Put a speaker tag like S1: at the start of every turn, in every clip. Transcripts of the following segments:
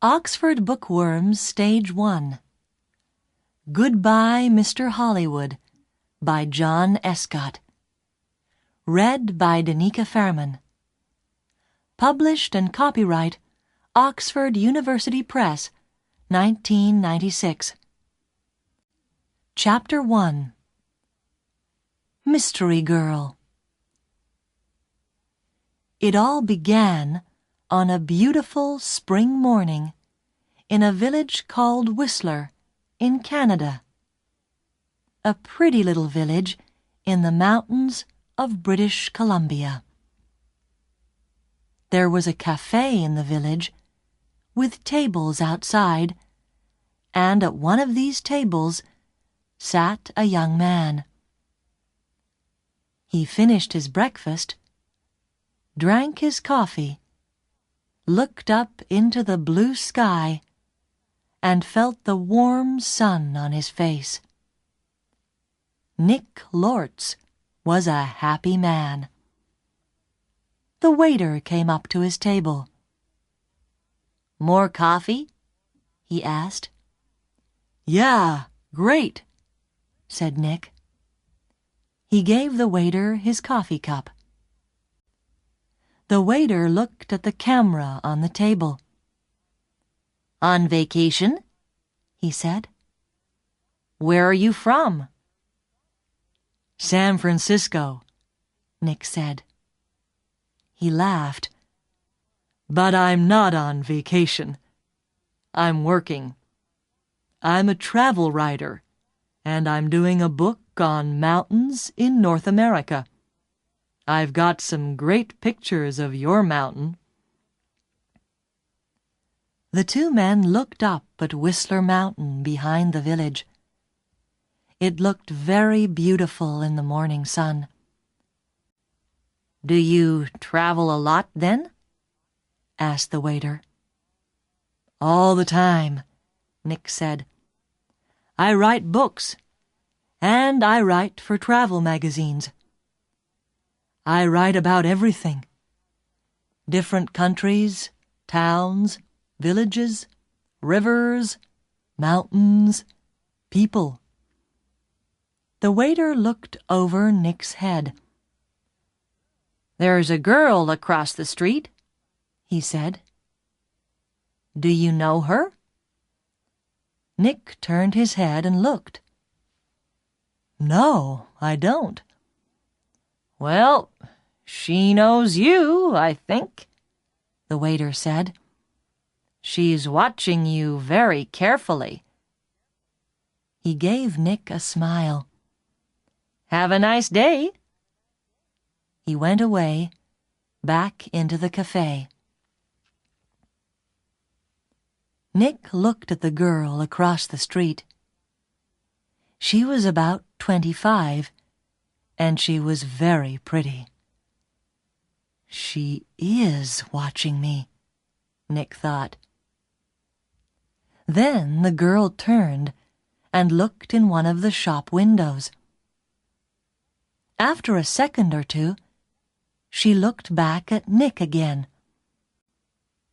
S1: Oxford Bookworms Stage 1. Goodbye, Mr. Hollywood, by John Escott. Read by Danica Fairman. Published and copyright Oxford University Press, 1996. Chapter 1. Mystery Girl. It all began on a beautiful spring morning in a village called Whistler in Canada. A pretty little village in the mountains of British Columbia. There was a cafe in the village with tables outside, and at one of these tables sat a young man. He finished his breakfast, drank his coffee, looked up into the blue sky, and felt the warm sun on his face. Nick Lortz was a happy man. The waiter came up to his table. "More coffee?" he asked. "Yeah, great," said Nick. He gave the waiter his coffee cup. The waiter looked at the camera on the table. "On vacation?" he said. "Where are you from?" "San Francisco," Nick said. He laughed. "But I'm not on vacation. I'm working. I'm a travel writer, and I'm doing a book on mountains in North America. I've got some great pictures of your mountain." The two men looked up at Whistler Mountain behind the village. It looked very beautiful in the morning sun. "Do you travel a lot, then?" asked the waiter. "All the time," Nick said. "I write books, and I write for travel magazines. I write about everything. Different countries, towns, villages, rivers, mountains, people." The waiter looked over Nick's head. "There's a girl across the street," he said. "Do you know her?" Nick turned his head and looked. "No, I don't." "Well, she knows you, I think," the waiter said. "She's watching you very carefully." He gave Nick a smile. "Have a nice day." He went away, back into the cafe. Nick looked at the girl across the street. She was about 25, and she was very pretty. "She is watching me," Nick thought. Then the girl turned and looked in one of the shop windows. After a second or two, she looked back at Nick again.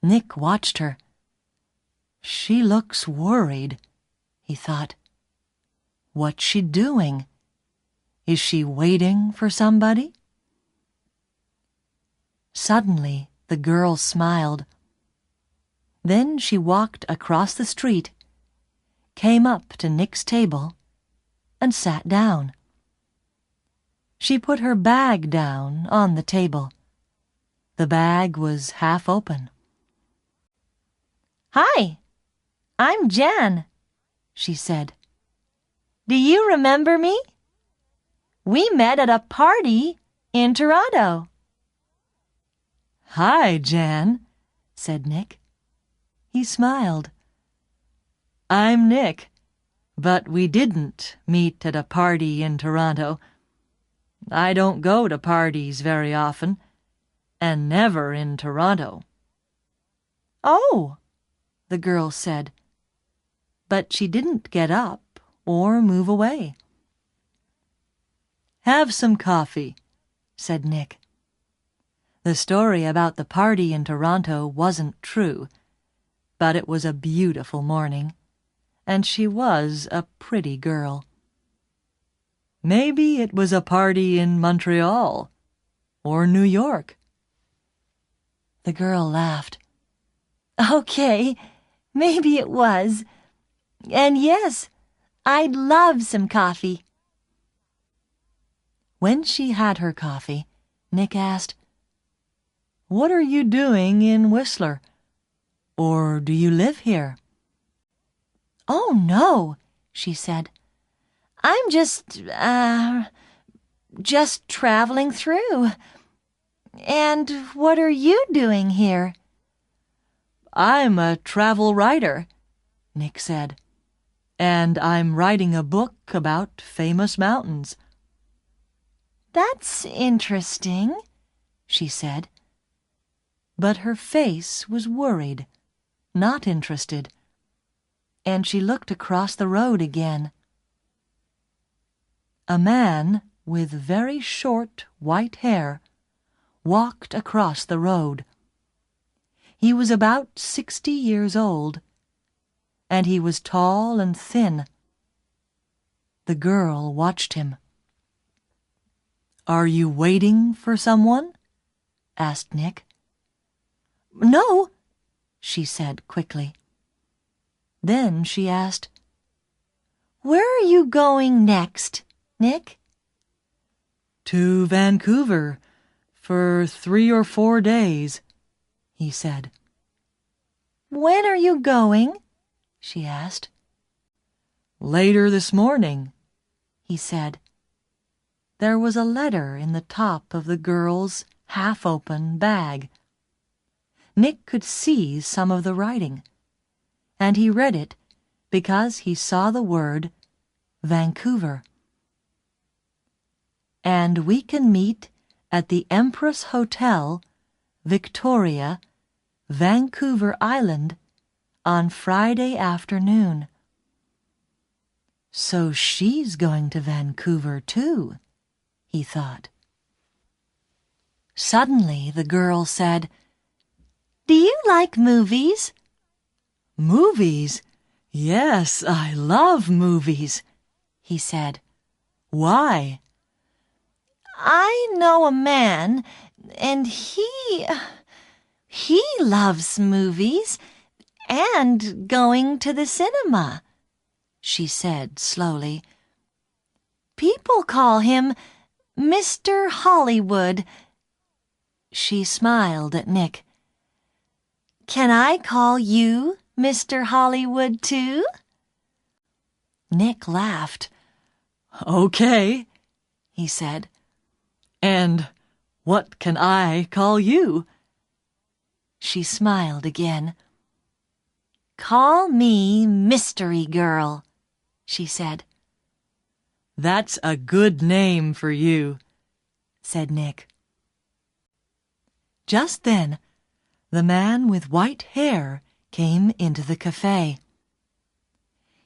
S1: Nick watched her. "She looks worried," he thought. "What's she doing? Is she waiting for somebody?" Suddenly, the girl smiled. Then she walked across the street, came up to Nick's table, and sat down. She put her bag down on the table. The bag was half open. "Hi, I'm Jan," she said. "Do you remember me? We met at a party in Toronto." "Hi, Jan," said Nick. He smiled. "I'm Nick, but we didn't meet at a party in Toronto. I don't go to parties very often, and never in Toronto." "Oh," the girl said, but she didn't get up or move away. "Have some coffee," said Nick. The story about the party in Toronto wasn't true. but it was a beautiful morning, and she was a pretty girl. Maybe it was a party in Montreal or New York.
S2: The girl laughed. Okay, maybe it was. And yes, I'd love some coffee.
S1: When she had her coffee, Nick asked, "What are you doing in Whistler? Or do you live here?"
S2: Oh, no, she said. I'm just traveling through. And what are you doing here?
S1: I'm a travel writer, Nick said, and I'm writing a book about famous mountains.
S2: That's interesting, she said.
S1: But her face was worried, not interested, and she looked across the road again. A man with very short white hair walked across the road. He was about 60 years old, and he was tall and thin. The girl watched him. "Are you waiting for someone?" asked Nick.
S2: No,
S1: she said quickly. Then she asked,
S2: "Where are you going next, Nick?"
S1: "To Vancouver for 3 or 4 days," he said.
S2: "When are you going?" she asked.
S1: "Later this morning," he said. There was a letter in the top of the girl's half-open bag. Nick could see some of the writing, and he read it because he saw the word Vancouver. "And we can meet at the Empress Hotel, Victoria, Vancouver Island, on Friday afternoon." So she's going to Vancouver too, he thought. Suddenly the girl said,
S2: "Do you like movies?"
S1: "Movies? Yes, I love movies," he said. "Why?"
S2: "I know a man, and he loves movies and going to the cinema," she said slowly. "People call him Mr. Hollywood." She smiled at Nick. "Can I call you Mr. Hollywood too?"
S1: Nick laughed. "Okay," he said. "And what can I call you?" She smiled again.
S2: "Call me Mystery Girl," she said.
S1: "That's a good name for you," said Nick. Just then, the man with white hair came into the cafe.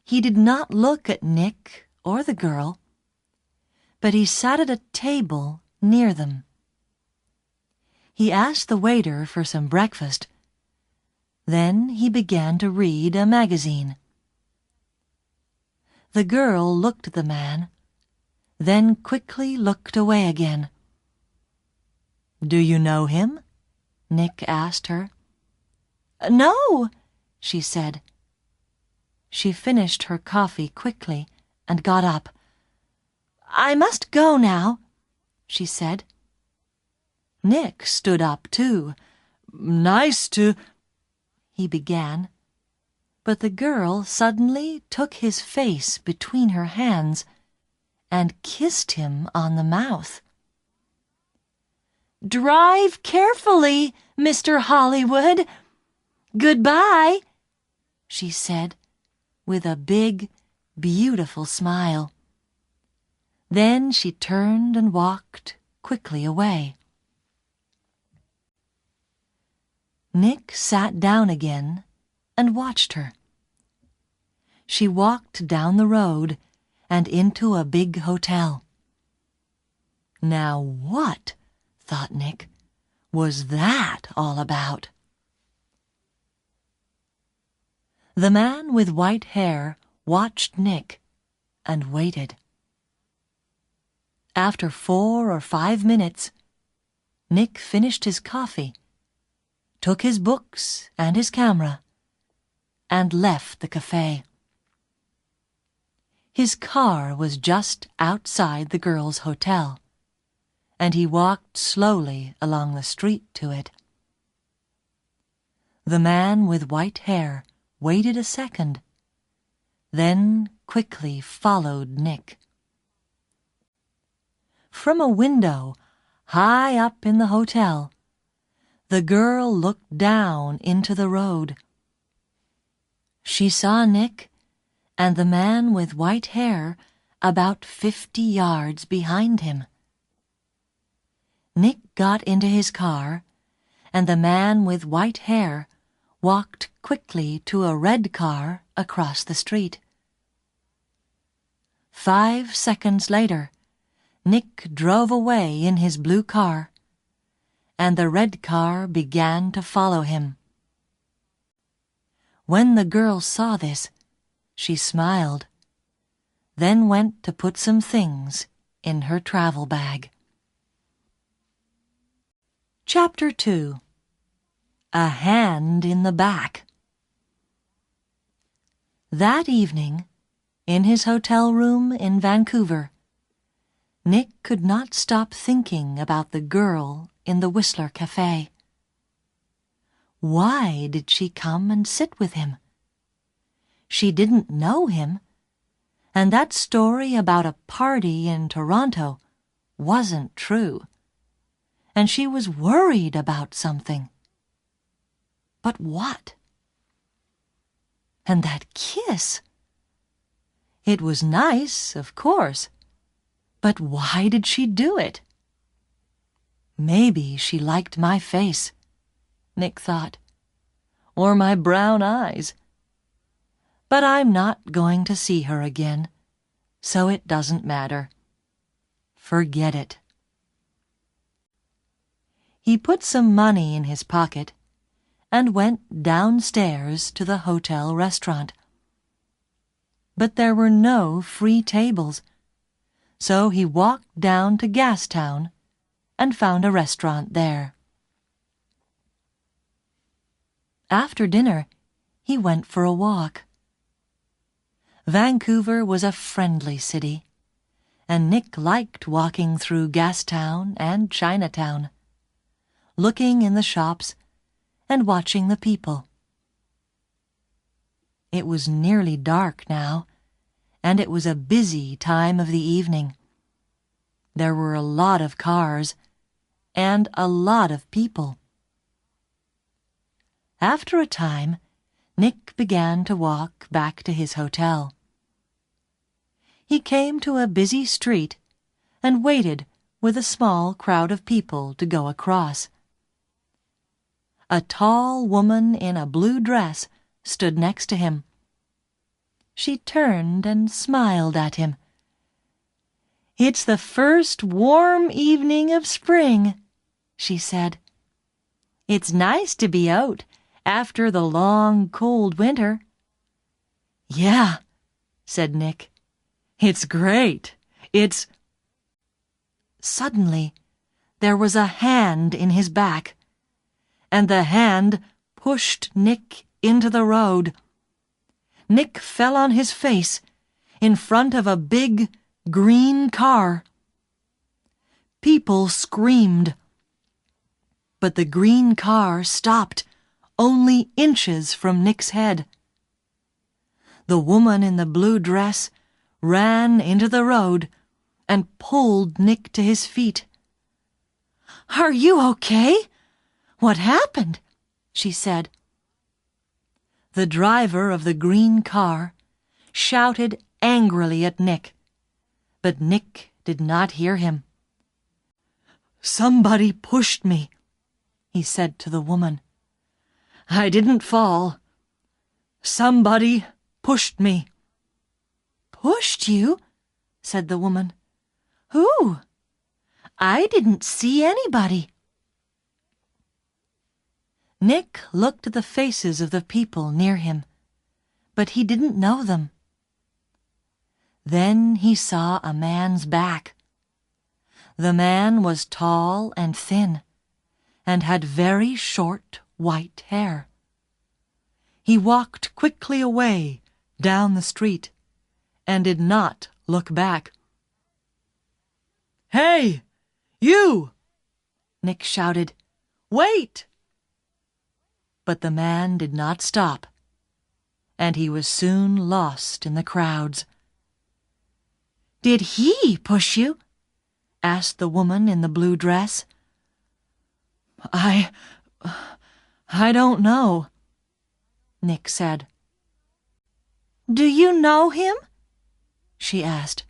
S1: He did not look at Nick or the girl, but he sat at a table near them. He asked the waiter for some breakfast. Then he began to read a magazine. The girl looked at the man, then quickly looked away again. "Do you know him?" Nick asked her.
S2: "No," she said.
S1: She finished her coffee quickly and got up.
S2: "I must go now," she said.
S1: Nick stood up too. "Nice to—" he began, but the girl suddenly took his face between her hands and kissed him on the mouth.
S2: "Drive carefully, Mr. Hollywood. Goodbye," she said with a big, beautiful smile.
S1: Then she turned and walked quickly away. Nick sat down again and watched her. She walked down the road and into a big hotel. Now what, thought Nick, was that all about? The man with white hair watched Nick and waited. After 4 or 5 minutes, Nick finished his coffee, took his books and his camera, and left the cafe. His car was just outside the girls' hotel, and he walked slowly along the street to it. The man with white hair waited a second, then quickly followed Nick. From a window high up in the hotel, the girl looked down into the road. She saw Nick and the man with white hair about 50 yards behind him. Nick got into his car, and the man with white hair walked quickly to a red car across the street. 5 seconds later, Nick drove away in his blue car, and the red car began to follow him. When the girl saw this, she smiled, then went to put some things in her travel bag. Chapter 2. A Hand in the Back. That evening, in his hotel room in Vancouver, Nick could not stop thinking about the girl in the Whistler Cafe. Why did she come and sit with him? She didn't know him, and that story about a party in Toronto wasn't true, and she was worried about something. But what? And that kiss! It was nice, of course, but why did she do it? Maybe she liked my face, Nick thought, or my brown eyes. But I'm not going to see her again, so it doesn't matter. Forget it. He put some money in his pocket and went downstairs to the hotel restaurant. But there were no free tables, so he walked down to Gastown and found a restaurant there. After dinner, he went for a walk. Vancouver was a friendly city, and Nick liked walking through Gastown and Chinatown, looking in the shops and watching the people. It was nearly dark now, and it was a busy time of the evening. There were a lot of cars and a lot of people. After a time, Nick began to walk back to his hotel. He came to a busy street and waited with a small crowd of people to go across. A tall woman in a blue dress stood next to him. She turned and smiled at him. "It's the first warm evening of spring," she said. "It's nice to be out after the long, cold winter." "Yeah," said Nick. "It's great. It's—" Suddenly, there was a hand in his back, and the hand pushed Nick into the road. Nick fell on his face in front of a big, green car. People screamed, but the green car stopped only inches from Nick's head. The woman in the blue dress ran into the road and pulled Nick to his feet. "Are you okay? What happened?" she said. The driver of the green car shouted angrily at Nick, but Nick did not hear him. "Somebody pushed me," he said to the woman. "I didn't fall. Somebody pushed me." "Pushed you?" said the woman. "Who? I didn't see anybody." Nick looked at the faces of the people near him, but he didn't know them. Then he saw a man's back. The man was tall and thin, and had very short white hair. He walked quickly away down the street, and did not look back. "Hey, you!" Nick shouted. "Wait!" But the man did not stop, and he was soon lost in the crowds.
S2: "Did he push you?"
S1: asked the woman in the blue dress. I don't know," Nick said.
S2: "Do you know him?"
S1: she asked.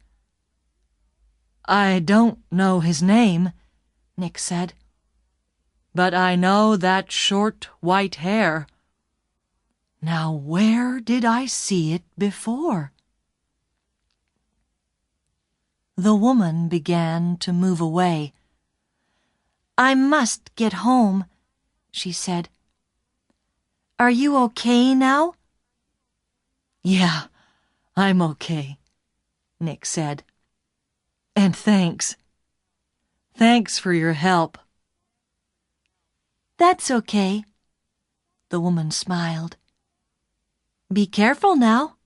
S1: "I don't know his name," Nick said. "But I know that short white hair. Now where did I see it before?" The woman began to move away.
S2: "I must get home," she said. "Are you okay now?"
S1: "Yeah, I'm okay," Nick said. "And thanks. Thanks for your help."
S2: "That's okay," the woman smiled. "Be careful now."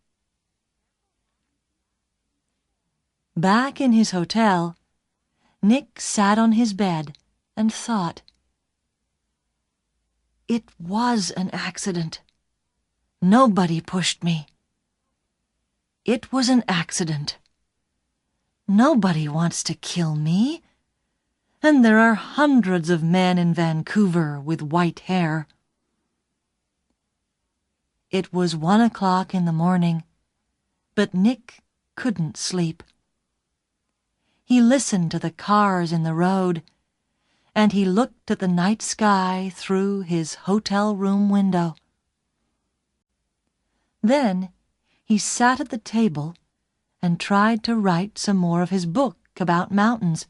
S1: Back in his hotel, Nick sat on his bed and thought. It was an accident. Nobody pushed me. It was an accident. Nobody wants to kill me. And there are hundreds of men in Vancouver with white hair. It was 1 o'clock in the morning, but Nick couldn't sleep. He listened to the cars in the road, and he looked at the night sky through his hotel room window. Then he sat at the table and tried to write some more of his book about mountains.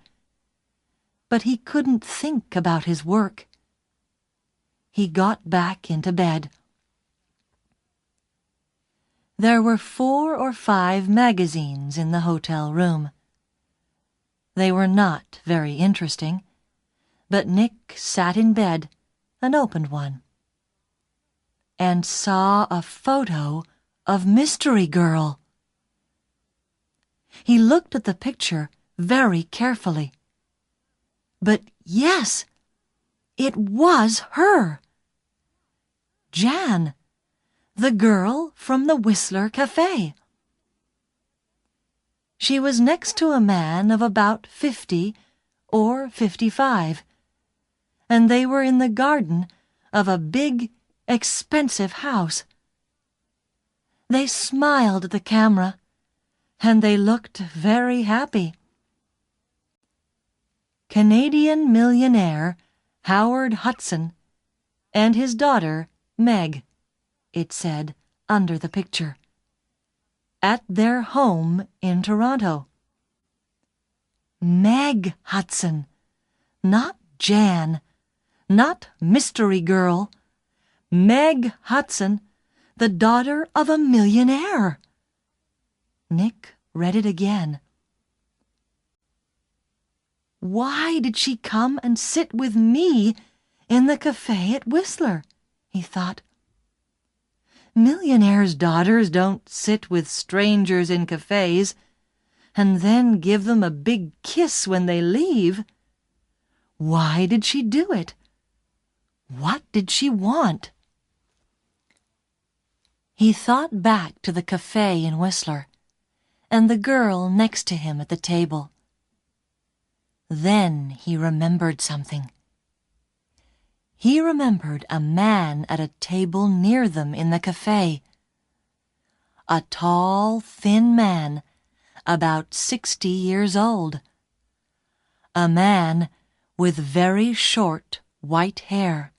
S1: But he couldn't think about his work. He got back into bed. There were 4 or 5 magazines in the hotel room. They were not very interesting, but Nick sat in bed and opened one, and saw a photo of Mystery Girl. He looked at the picture very carefully. But yes, it was her. Jan, the girl from the Whistler Cafe. She was next to a man of about 50 or 55, and they were in the garden of a big, expensive house. They smiled at the camera, and they looked very happy. Canadian millionaire Howard Hudson and his daughter Meg, it said under the picture, at their home in Toronto. Meg Hudson, not Jan, not Mystery Girl. Meg Hudson, the daughter of a millionaire. Nick read it again. Why did she come and sit with me in the cafe at Whistler? He thought. Millionaires' daughters don't sit with strangers in cafes and then give them a big kiss when they leave. Why did she do it? What did she want? He thought back to the cafe in Whistler and the girl next to him at the table. Then he remembered something. He remembered a man at a table near them in the cafe. A tall, thin man, about 60 years old. A man with very short white hair.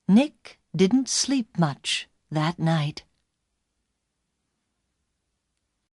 S1: Nick didn't sleep much that night.